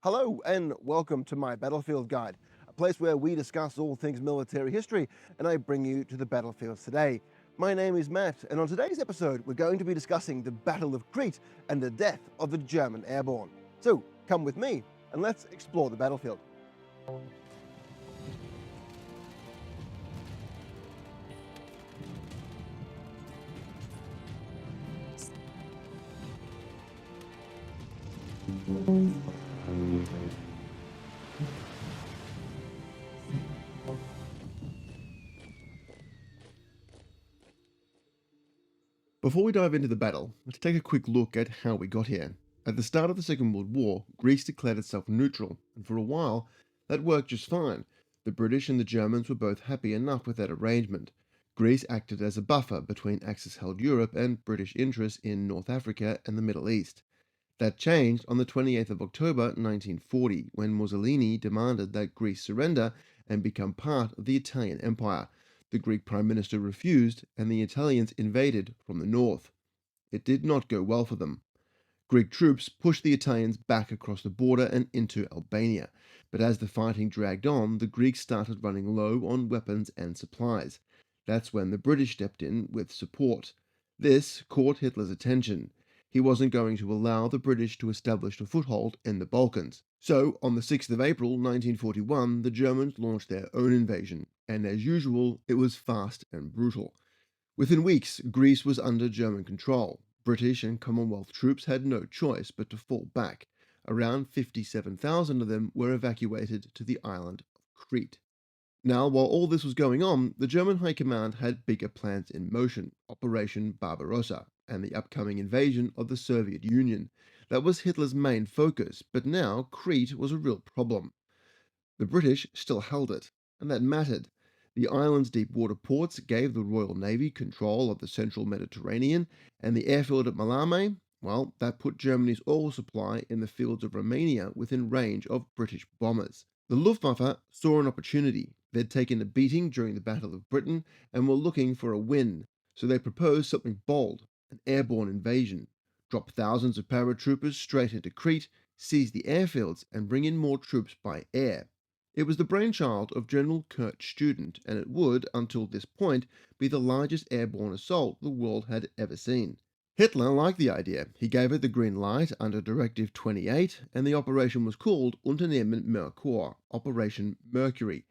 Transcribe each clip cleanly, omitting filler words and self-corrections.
Hello and welcome to my Battlefield Guide, a place where we discuss all things military history and I bring you to the battlefields today. My name is Matt, and on today's episode we're going to be discussing the Battle of Crete and the death of the German Airborne. So come with me and let's explore the battlefield. Before we dive into the battle, let's take a quick look at how we got here. At the start of the Second World War, Greece declared itself neutral, and for a while, that worked just fine. The British and the Germans were both happy enough with that arrangement. Greece acted as a buffer between Axis-held Europe and British interests in North Africa and the Middle East. That changed on the 28th of October 1940, when Mussolini demanded that Greece surrender and become part of the Italian Empire. The Greek Prime Minister refused, and the Italians invaded from the north. It did not go well for them. Greek troops pushed the Italians back across the border and into Albania, but as the fighting dragged on, the Greeks started running low on weapons and supplies. That's when the British stepped in with support. This caught Hitler's attention. He wasn't going to allow the British to establish a foothold in the Balkans. So, on the 6th of April 1941, the Germans launched their own invasion, and as usual, it was fast and brutal. Within weeks, Greece was under German control. British and Commonwealth troops had no choice but to fall back. Around 57,000 of them were evacuated to the island of Crete. Now, while all this was going on, the German High Command had bigger plans in motion, Operation Barbarossa, and the upcoming invasion of the Soviet Union. That was Hitler's main focus, but now Crete was a real problem. The British still held it, and that mattered. The island's deep water ports gave the Royal Navy control of the central Mediterranean, and the airfield at Maleme, well, that put Germany's oil supply in the fields of Romania within range of British bombers. The Luftwaffe saw an opportunity. They'd taken a beating during the Battle of Britain and were looking for a win, so they proposed something bold, an airborne invasion. Drop thousands of paratroopers straight into Crete, seize the airfields, and bring in more troops by air. It was the brainchild of General Kurt Student, and it would, until this point, be the largest airborne assault the world had ever seen. Hitler liked the idea. He gave it the green light under Directive 28, and the operation was called Unternehmen Merkur, Operation Mercury.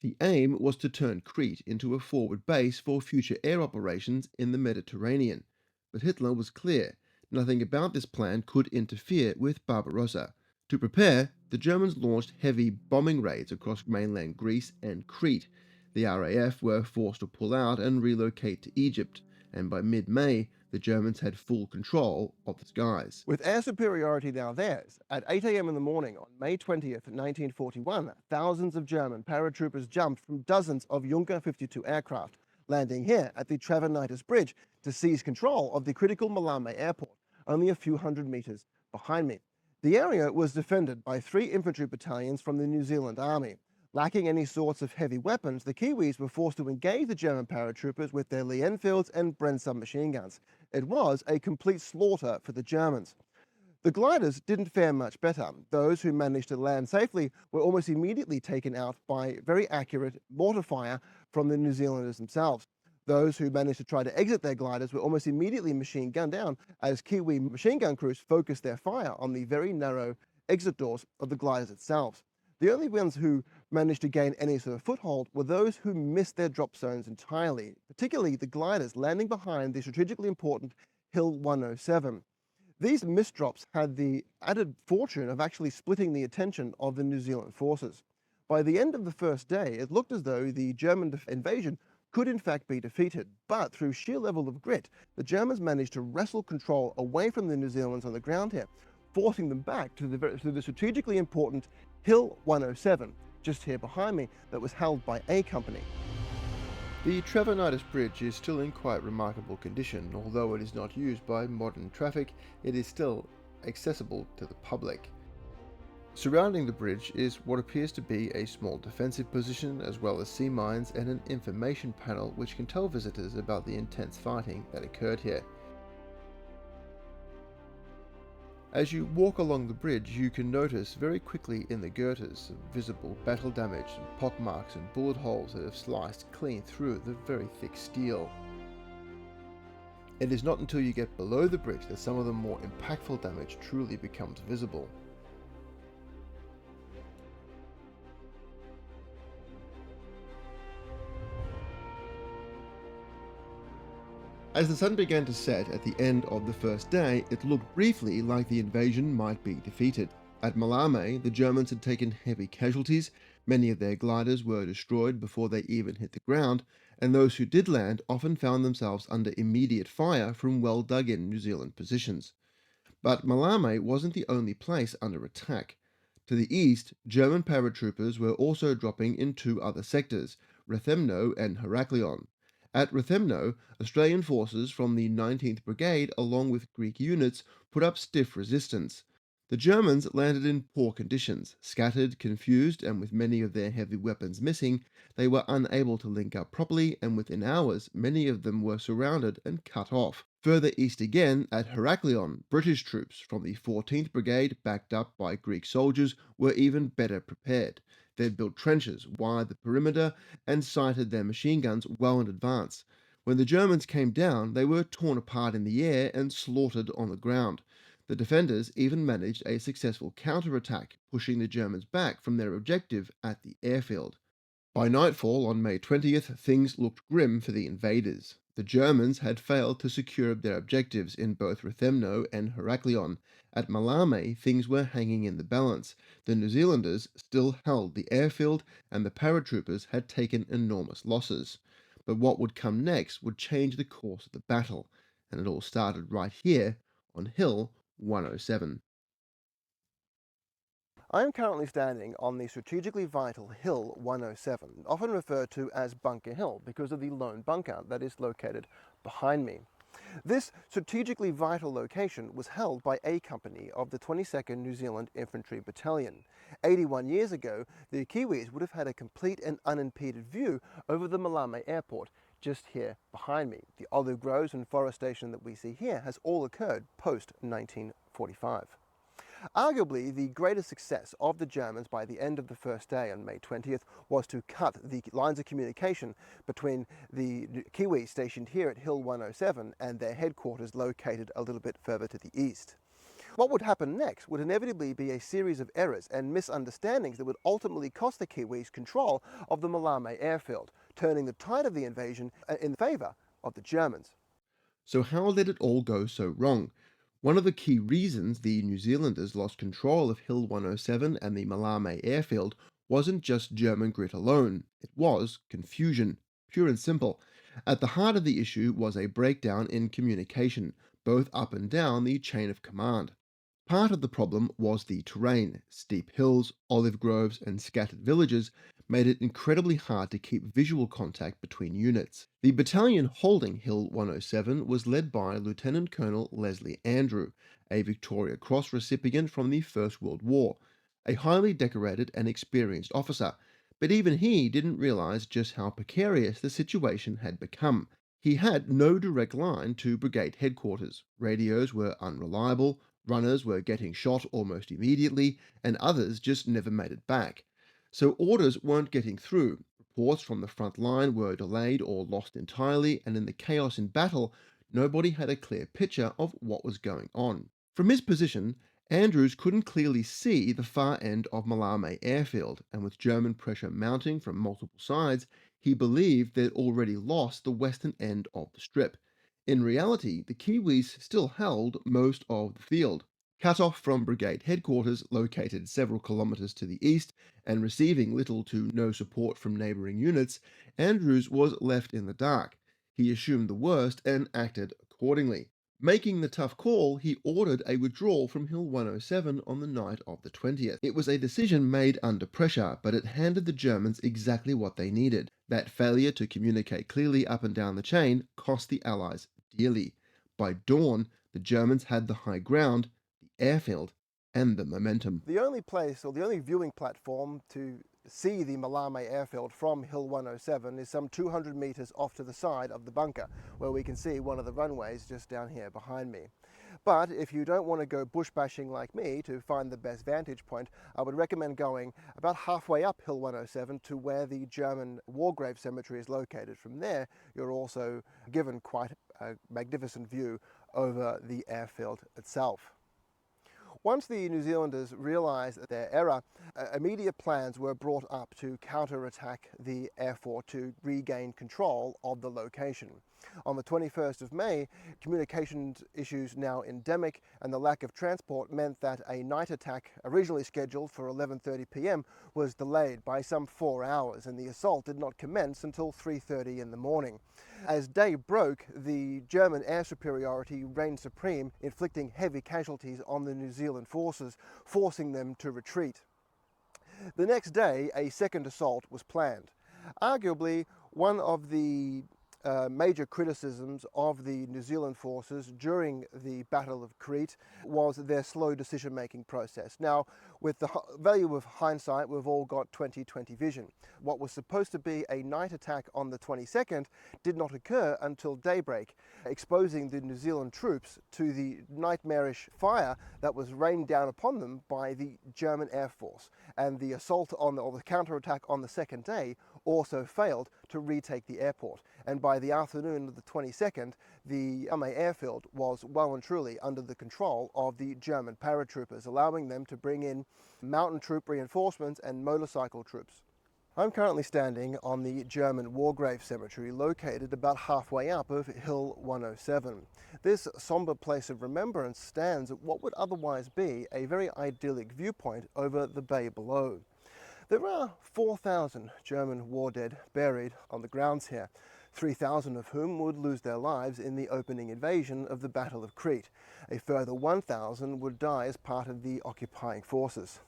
The aim was to turn Crete into a forward base for future air operations in the Mediterranean. But Hitler was clear. Nothing about this plan could interfere with Barbarossa. To prepare, the Germans launched heavy bombing raids across mainland Greece and Crete. The RAF were forced to pull out and relocate to Egypt, and by mid-May, the Germans had full control of the skies. With air superiority now theirs, at 8 a.m. in the morning on May 20th, 1941, thousands of German paratroopers jumped from dozens of Junker 52 aircraft, landing here at the Tavronitis Bridge to seize control of the critical Maleme Airport, only a few hundred meters behind me. The area was defended by 3 infantry battalions from the New Zealand Army. Lacking any sorts of heavy weapons, the Kiwis were forced to engage the German paratroopers with their Lee Enfields and Bren submachine guns. It was a complete slaughter for the Germans. The gliders didn't fare much better. Those who managed to land safely were almost immediately taken out by very accurate mortar fire from the New Zealanders themselves. Those who managed to try to exit their gliders were almost immediately machine gunned down as Kiwi machine gun crews focused their fire on the very narrow exit doors of the gliders itself. The only ones who managed to gain any sort of foothold were those who missed their drop zones entirely, particularly the gliders landing behind the strategically important Hill 107. These missed drops had the added fortune of actually splitting the attention of the New Zealand forces. By the end of the first day, it looked as though the German invasion could in fact be defeated, but through sheer level of grit, the Germans managed to wrestle control away from the New Zealanders on the ground here, forcing them back to the strategically important Hill 107, just here behind me, that was held by A Company. The Tavronitis Bridge is still in quite remarkable condition. Although it is not used by modern traffic, it is still accessible to the public. Surrounding the bridge is what appears to be a small defensive position, as well as sea mines and an information panel which can tell visitors about the intense fighting that occurred here. As you walk along the bridge, you can notice very quickly in the girders some visible battle damage and pockmarks and bullet holes that have sliced clean through the very thick steel. It is not until you get below the bridge that some of the more impactful damage truly becomes visible. As the sun began to set at the end of the first day, it looked briefly like the invasion might be defeated. At Maleme, the Germans had taken heavy casualties, many of their gliders were destroyed before they even hit the ground, and those who did land often found themselves under immediate fire from well dug in New Zealand positions. But Maleme wasn't the only place under attack. To the east, German paratroopers were also dropping in two other sectors, Rethemno and Heraklion. At Rethemno, Australian forces from the 19th Brigade, along with Greek units, put up stiff resistance. The Germans landed in poor conditions. Scattered, confused, and with many of their heavy weapons missing, they were unable to link up properly, and within hours, many of them were surrounded and cut off. Further east again, at Heraklion, British troops from the 14th Brigade, backed up by Greek soldiers, were even better prepared. They'd built trenches, wired the perimeter, and sighted their machine guns well in advance. When the Germans came down, they were torn apart in the air and slaughtered on the ground. The defenders even managed a successful counterattack, pushing the Germans back from their objective at the airfield. By nightfall on May 20th, things looked grim for the invaders. The Germans had failed to secure their objectives in both Rethemno and Heraklion. At Maleme, things were hanging in the balance. The New Zealanders still held the airfield, and the paratroopers had taken enormous losses. But what would come next would change the course of the battle, and it all started right here on Hill 107. I am currently standing on the strategically vital Hill 107, often referred to as Bunker Hill because of the lone bunker that is located behind me. This strategically vital location was held by A Company of the 22nd New Zealand Infantry Battalion. 81 years ago, the Kiwis would have had a complete and unimpeded view over the Maleme Airport just here behind me. The olive groves and forestation that we see here has all occurred post-1945. Arguably, the greatest success of the Germans by the end of the first day on May 20th was to cut the lines of communication between the Kiwis stationed here at Hill 107 and their headquarters located a little bit further to the east. What would happen next would inevitably be a series of errors and misunderstandings that would ultimately cost the Kiwis control of the Maleme Airfield, turning the tide of the invasion in favor of the Germans. So how did it all go so wrong? One of the key reasons the New Zealanders lost control of Hill 107 and the Maleme Airfield wasn't just German grit alone, it was confusion, pure and simple. At the heart of the issue was a breakdown in communication, both up and down the chain of command. Part of the problem was the terrain. Steep hills, olive groves, and scattered villages made it incredibly hard to keep visual contact between units. The battalion holding Hill 107 was led by Lieutenant Colonel Leslie Andrew, a Victoria Cross recipient from the First World War, a highly decorated and experienced officer, but even he didn't realize just how precarious the situation had become. He had no direct line to brigade headquarters. Radios were unreliable, runners were getting shot almost immediately, and others just never made it back. So orders weren't getting through. Reports from the front line were delayed or lost entirely, and in the chaos in battle, nobody had a clear picture of what was going on. From his position, Andrews couldn't clearly see the far end of Maleme Airfield, and with German pressure mounting from multiple sides, he believed they'd already lost the western end of the strip. In reality, the Kiwis still held most of the field. Cut off from brigade headquarters located several kilometres to the east and receiving little to no support from neighbouring units, Andrews was left in the dark. He assumed the worst and acted accordingly. Making the tough call, he ordered a withdrawal from Hill 107 on the night of the 20th. It was a decision made under pressure, but it handed the Germans exactly what they needed. That failure to communicate clearly up and down the chain cost the Allies dearly. By dawn, the Germans had the high ground, the airfield, and the momentum. The only place, or the only viewing platform to see the Maleme Airfield from Hill 107 is some 200 metres off to the side of the bunker, where we can see one of the runways just down here behind me. But if you don't want to go bush bashing like me to find the best vantage point, I would recommend going about halfway up Hill 107 to where the German war grave cemetery is located. From there, you're also given quite a magnificent view over the airfield itself. Once the New Zealanders realised their error, immediate plans were brought up to counterattack the air fort to regain control of the location. On the 21st of May, communications issues now endemic, and the lack of transport meant that a night attack originally scheduled for 11:30 p.m. was delayed by some 4 hours, and the assault did not commence until 3:30 in the morning. As day broke, the German air superiority reigned supreme, inflicting heavy casualties on the New Zealand forces, forcing them to retreat. The next day, a second assault was planned. Arguably, one of the major criticisms of the New Zealand forces during the Battle of Crete was their slow decision-making process. Now, with the value of hindsight, we've all got 20/20 vision. What was supposed to be a night attack on the 22nd did not occur until daybreak, exposing the New Zealand troops to the nightmarish fire that was rained down upon them by the German Air Force. And the assault on or the counterattack on the second day also failed to retake the airport. And by the afternoon of the 22nd, the Maleme Airfield was well and truly under the control of the German paratroopers, allowing them to bring in mountain troop reinforcements and motorcycle troops. I'm currently standing on the German war grave cemetery located about halfway up of Hill 107. This somber place of remembrance stands at what would otherwise be a very idyllic viewpoint over the bay below. There are 4,000 German war dead buried on the grounds here, 3,000 of whom would lose their lives in the opening invasion of the Battle of Crete. A further 1,000 would die as part of the occupying forces.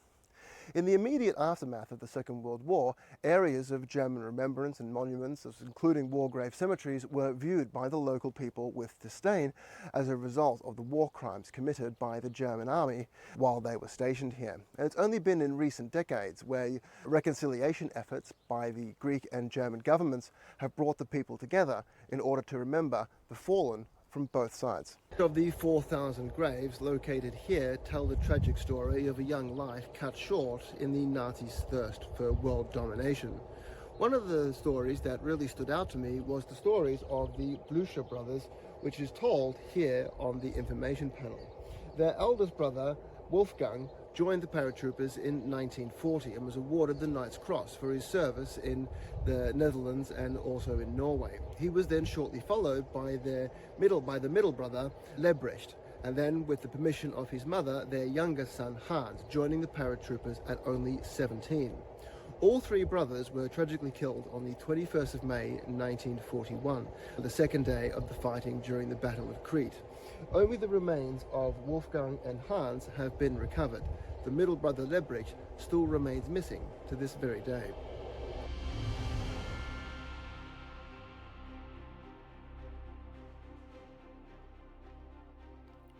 In the immediate aftermath of the Second World War, areas of German remembrance and monuments, including war grave cemeteries, were viewed by the local people with disdain as a result of the war crimes committed by the German army while they were stationed here. And it's only been in recent decades where reconciliation efforts by the Greek and German governments have brought the people together in order to remember the fallen from both sides. Of the 4,000 graves located here tell the tragic story of a young life cut short in the Nazis' thirst for world domination. One of the stories that really stood out to me was the stories of the Blücher brothers, which is told here on the information panel. Their eldest brother, Wolfgang, joined the paratroopers in 1940 and was awarded the Knight's Cross for his service in the Netherlands and also in Norway. He was then shortly followed by the middle brother, Lebrecht, and then, with the permission of his mother, their younger son, Hans, joining the paratroopers at only 17. All three brothers were tragically killed on the 21st of May 1941, the second day of the fighting during the Battle of Crete. Only the remains of Wolfgang and Hans have been recovered. The middle brother Lebrecht still remains missing to this very day.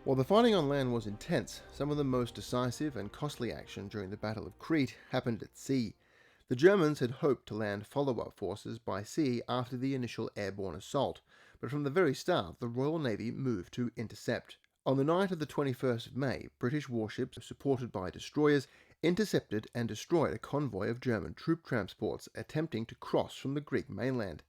While the fighting on land was intense, some of the most decisive and costly action during the Battle of Crete happened at sea. The Germans had hoped to land follow-up forces by sea after the initial airborne assault, but from the very start the Royal Navy moved to intercept. On the night of the 21st of May, British warships, supported by destroyers, intercepted and destroyed a convoy of German troop transports attempting to cross from the Greek mainland.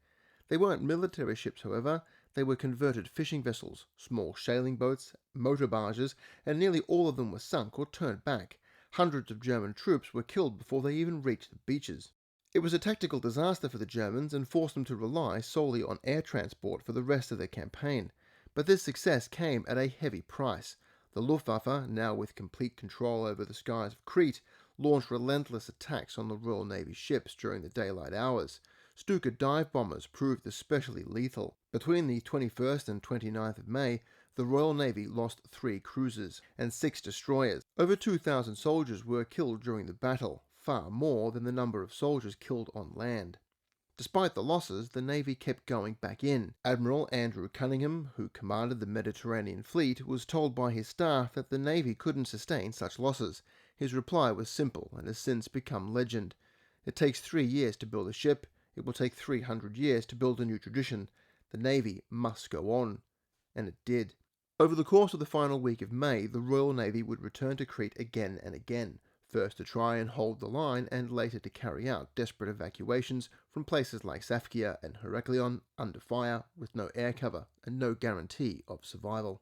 They weren't military ships, however. They were converted fishing vessels, small sailing boats, motor barges, and nearly all of them were sunk or turned back. Hundreds of German troops were killed before they even reached the beaches. It was a tactical disaster for the Germans and forced them to rely solely on air transport for the rest of their campaign. But this success came at a heavy price. The Luftwaffe, now with complete control over the skies of Crete, launched relentless attacks on the Royal Navy ships during the daylight hours. Stuka dive bombers proved especially lethal. Between the 21st and 29th of May, the Royal Navy lost 3 cruisers and 6 destroyers. Over 2,000 soldiers were killed during the battle, far more than the number of soldiers killed on land. Despite the losses, the Navy kept going back in. Admiral Andrew Cunningham, who commanded the Mediterranean Fleet, was told by his staff that the Navy couldn't sustain such losses. His reply was simple and has since become legend. It takes 3 years to build a ship. It will take 300 years to build a new tradition. The Navy must go on. And it did. Over the course of the final week of May, the Royal Navy would return to Crete again and again, first to try and hold the line and later to carry out desperate evacuations from places like Safkia and Heraklion under fire with no air cover and no guarantee of survival.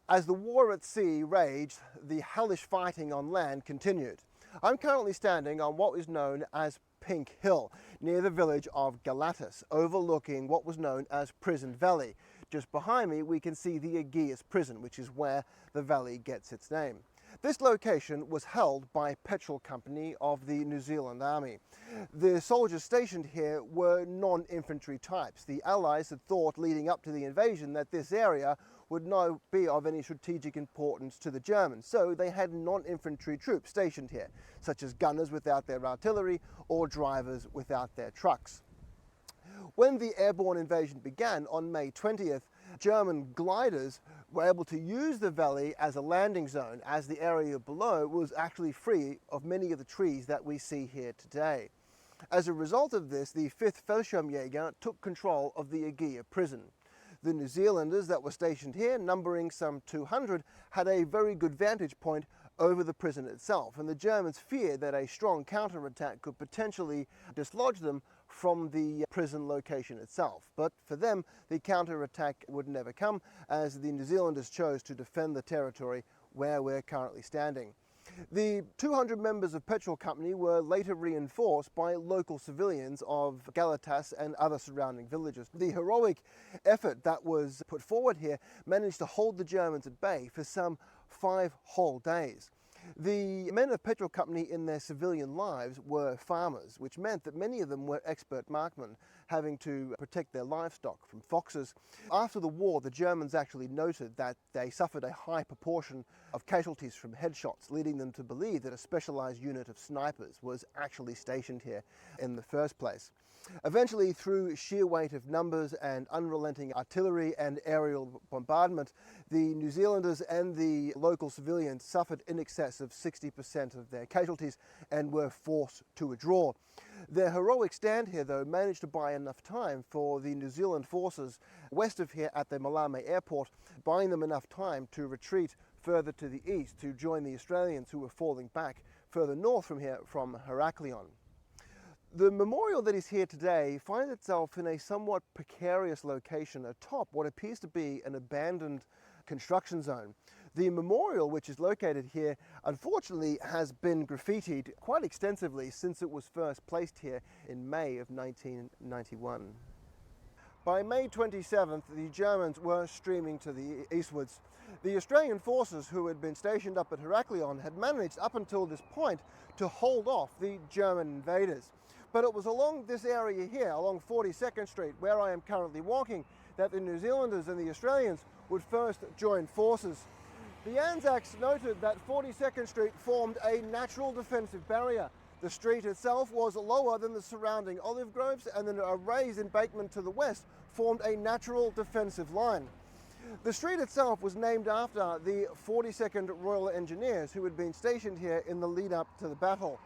As the war at sea raged, the hellish fighting on land continued. I'm currently standing on what is known as Pink Hill, near the village of Galatas, overlooking what was known as Prison Valley. Just behind me we can see the Aegeus prison, which is where the valley gets its name. This location was held by Petrol Company of the New Zealand Army. The soldiers stationed here were non-infantry types. The Allies had thought leading up to the invasion that this area would not be of any strategic importance to the Germans, so they had non-infantry troops stationed here, such as gunners without their artillery or drivers without their trucks. When the airborne invasion began on May 20th, German gliders were able to use the valley as a landing zone, as the area below was actually free of many of the trees that we see here today. As a result of this, the 5th Fallschirmjäger took control of the Aegeus prison. The New Zealanders that were stationed here, numbering some 200, had a very good vantage point over the prison itself, and the Germans feared that a strong counterattack could potentially dislodge them from the prison location itself. But for them, the counterattack would never come, as the New Zealanders chose to defend the territory where we're currently standing. The 200 members of Petrol Company were later reinforced by local civilians of Galatas and other surrounding villages. The heroic effort that was put forward here managed to hold the Germans at bay for some 5 whole days. The men of Petrol Company in their civilian lives were farmers, which meant that many of them were expert marksmen, having to protect their livestock from foxes. After the war, the Germans actually noted that they suffered a high proportion of casualties from headshots, leading them to believe that a specialized unit of snipers was actually stationed here in the first place. Eventually, through sheer weight of numbers and unrelenting artillery and aerial bombardment, the New Zealanders and the local civilians suffered in excess of 60% of their casualties and were forced to withdraw. Their heroic stand here, though, managed to buy enough time for the New Zealand forces west of here at the Maleme Airport, buying them enough time to retreat further to the east to join the Australians who were falling back further north from here from Heraklion. The memorial that is here today finds itself in a somewhat precarious location atop what appears to be an abandoned construction zone. The memorial, which is located here, unfortunately has been graffitied quite extensively since it was first placed here in May of 1991. By May 27th, the Germans were streaming to the eastwards. The Australian forces who had been stationed up at Heraklion had managed up until this point to hold off the German invaders. But it was along this area here, along 42nd Street, where I am currently walking, that the New Zealanders and the Australians would first join forces. The Anzacs noted that 42nd Street formed a natural defensive barrier. The street itself was lower than the surrounding olive groves, and then a raised embankment to the west formed a natural defensive line. The street itself was named after the 42nd Royal Engineers who had been stationed here in the lead up to the battle.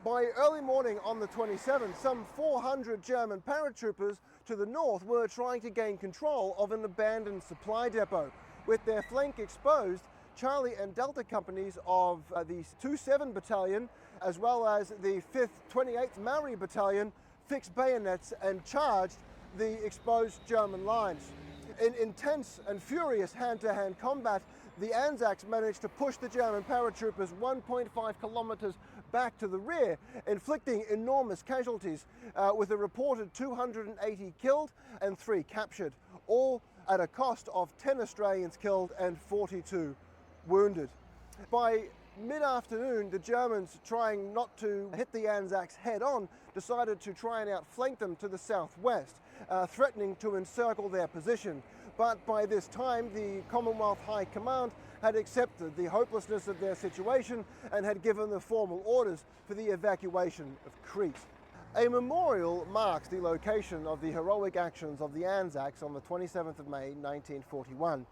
By early morning on the 27th, some 400 German paratroopers to the north were trying to gain control of an abandoned supply depot. With their flank exposed, Charlie and Delta companies of the 2-7 Battalion, as well as the 5th 28th Maori Battalion, fixed bayonets and charged the exposed German lines. In intense and furious hand-to-hand combat, the Anzacs managed to push the German paratroopers 1.5 kilometers back to the rear, inflicting enormous casualties, with a reported 280 killed and 3 captured, all at a cost of 10 Australians killed and 42 wounded. By mid-afternoon, the Germans, trying not to hit the Anzacs head-on, decided to try and outflank them to the southwest, threatening to encircle their position. But by this time, the Commonwealth High Command had accepted the hopelessness of their situation and had given the formal orders for the evacuation of Crete. A memorial marks the location of the heroic actions of the Anzacs on the 27th of May 1941,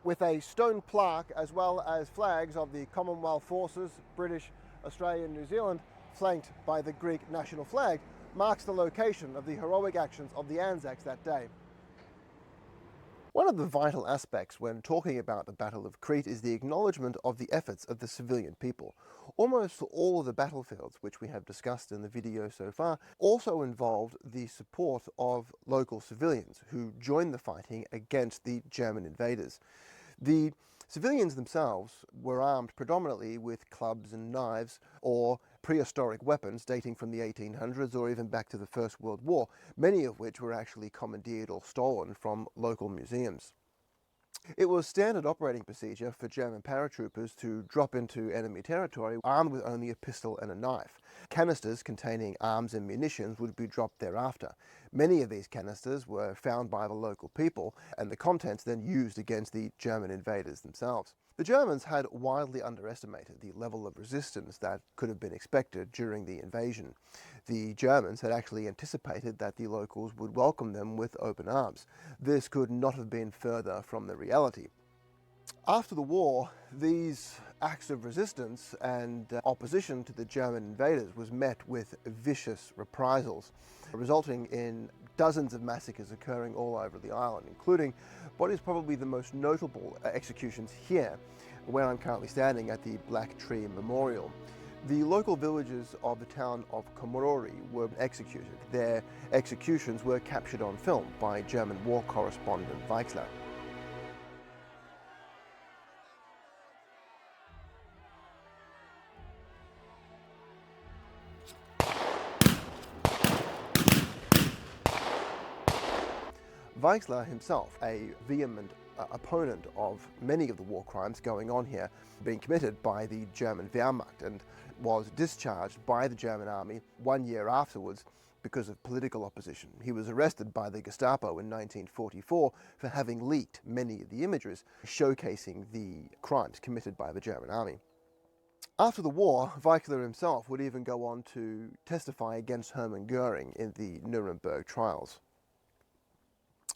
with a stone plaque as well as flags of the Commonwealth forces, British, Australian, New Zealand, flanked by the Greek national flag, marks the location of the heroic actions of the Anzacs that day. One of the vital aspects when talking about the Battle of Crete is the acknowledgement of the efforts of the civilian people. Almost all of the battlefields which we have discussed in the video so far also involved the support of local civilians who joined the fighting against the German invaders. The civilians themselves were armed predominantly with clubs and knives or prehistoric weapons dating from the 1800s or even back to the First World War, many of which were actually commandeered or stolen from local museums. It was standard operating procedure for German paratroopers to drop into enemy territory armed with only a pistol and a knife. Canisters containing arms and munitions would be dropped thereafter. Many of these canisters were found by the local people and the contents then used against the German invaders themselves. The Germans had wildly underestimated the level of resistance that could have been expected during the invasion. The Germans had actually anticipated that the locals would welcome them with open arms. This could not have been further from the reality. After the war, these acts of resistance and opposition to the German invaders was met with vicious reprisals, resulting in dozens of massacres occurring all over the island, including what is probably the most notable executions here, where I'm currently standing at the Black Tree Memorial. The local villagers of the town of Komorori were executed. Their executions were captured on film by German war correspondent Weixler. Weixler himself, a vehement opponent of many of the war crimes going on here, being committed by the German Wehrmacht, and was discharged by the German army 1 year afterwards because of political opposition. He was arrested by the Gestapo in 1944 for having leaked many of the images showcasing the crimes committed by the German army. After the war, Weixler himself would even go on to testify against Hermann Goering in the Nuremberg trials.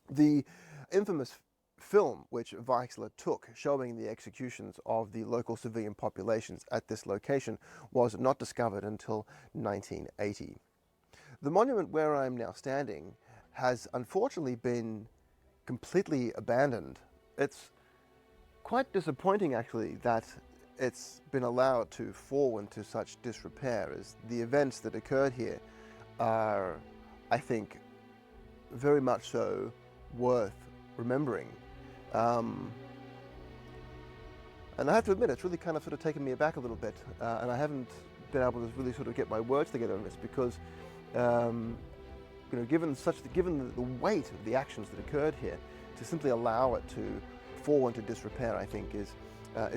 The infamous film which Weixler took showing the executions of the local civilian populations at this location was not discovered until 1980. The monument where I am now standing has unfortunately been completely abandoned. It's quite disappointing actually that it's been allowed to fall into such disrepair, as the events that occurred here are, I think, very much so worth remembering. And I have to admit, it's really kind of sort of taken me aback a little bit, and I haven't been able to really sort of get my words together on this because, given the weight of the actions that occurred here, to simply allow it to fall into disrepair, I think, is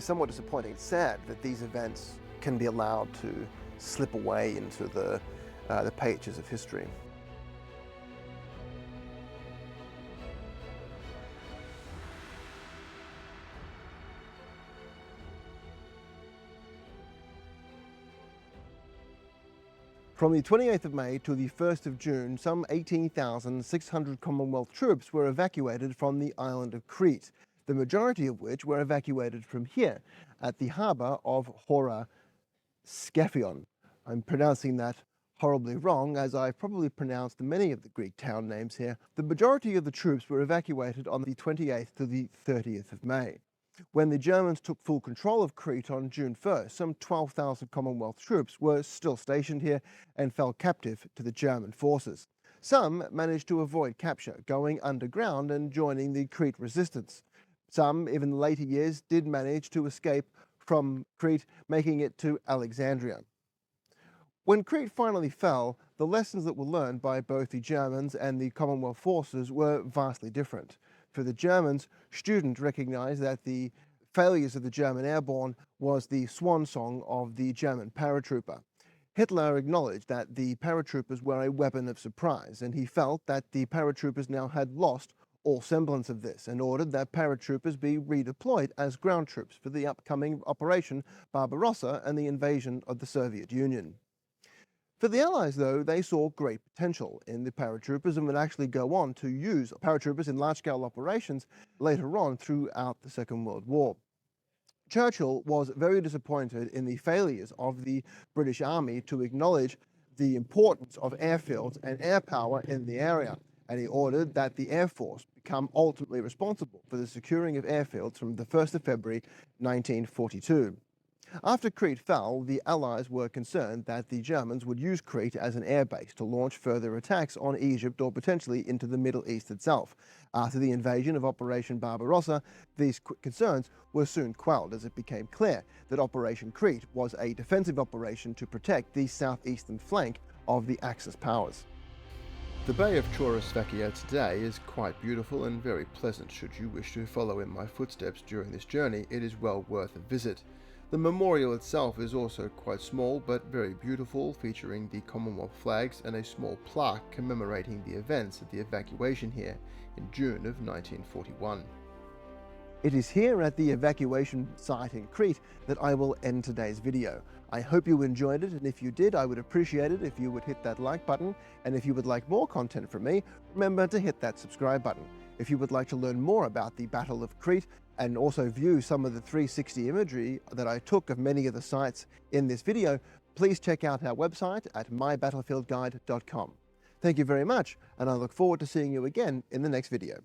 somewhat disappointing. It's sad that these events can be allowed to slip away into the pages of history. From the 28th of May to the 1st of June, some 18,600 Commonwealth troops were evacuated from the island of Crete, the majority of which were evacuated from here, at the harbour of Hora Skephion. I'm pronouncing that horribly wrong, as I've probably pronounced many of the Greek town names here. The majority of the troops were evacuated on the 28th to the 30th of May. When the Germans took full control of Crete on June 1st, some 12,000 Commonwealth troops were still stationed here and fell captive to the German forces. Some managed to avoid capture, going underground and joining the Crete resistance. Some, even in later years, did manage to escape from Crete, making it to Alexandria. When Crete finally fell, the lessons that were learned by both the Germans and the Commonwealth forces were vastly different. For the Germans, students recognized that the failures of the German Airborne was the swan song of the German paratrooper. Hitler acknowledged that the paratroopers were a weapon of surprise, and he felt that the paratroopers now had lost all semblance of this and ordered that paratroopers be redeployed as ground troops for the upcoming Operation Barbarossa and the invasion of the Soviet Union. For the Allies, though, they saw great potential in the paratroopers and would actually go on to use paratroopers in large-scale operations later on throughout the Second World War. Churchill was very disappointed in the failures of the British Army to acknowledge the importance of airfields and air power in the area, and he ordered that the Air Force become ultimately responsible for the securing of airfields from the 1st of February 1942. After Crete fell, the Allies were concerned that the Germans would use Crete as an airbase to launch further attacks on Egypt or potentially into the Middle East itself. After the invasion of Operation Barbarossa, these concerns were soon quelled as it became clear that Operation Crete was a defensive operation to protect the southeastern flank of the Axis powers. The Bay of Chourosvakia today is quite beautiful and very pleasant. Should you wish to follow in my footsteps during this journey, it is well worth a visit. The memorial itself is also quite small but very beautiful, featuring the Commonwealth flags and a small plaque commemorating the events of the evacuation here in June of 1941. It is here at the evacuation site in Crete that I will end today's video. I hope you enjoyed it, and if you did, I would appreciate it if you would hit that like button, and if you would like more content from me, remember to hit that subscribe button. If you would like to learn more about the Battle of Crete and also view some of the 360 imagery that I took of many of the sites in this video, please check out our website at mybattlefieldguide.com. Thank you very much, and I look forward to seeing you again in the next video.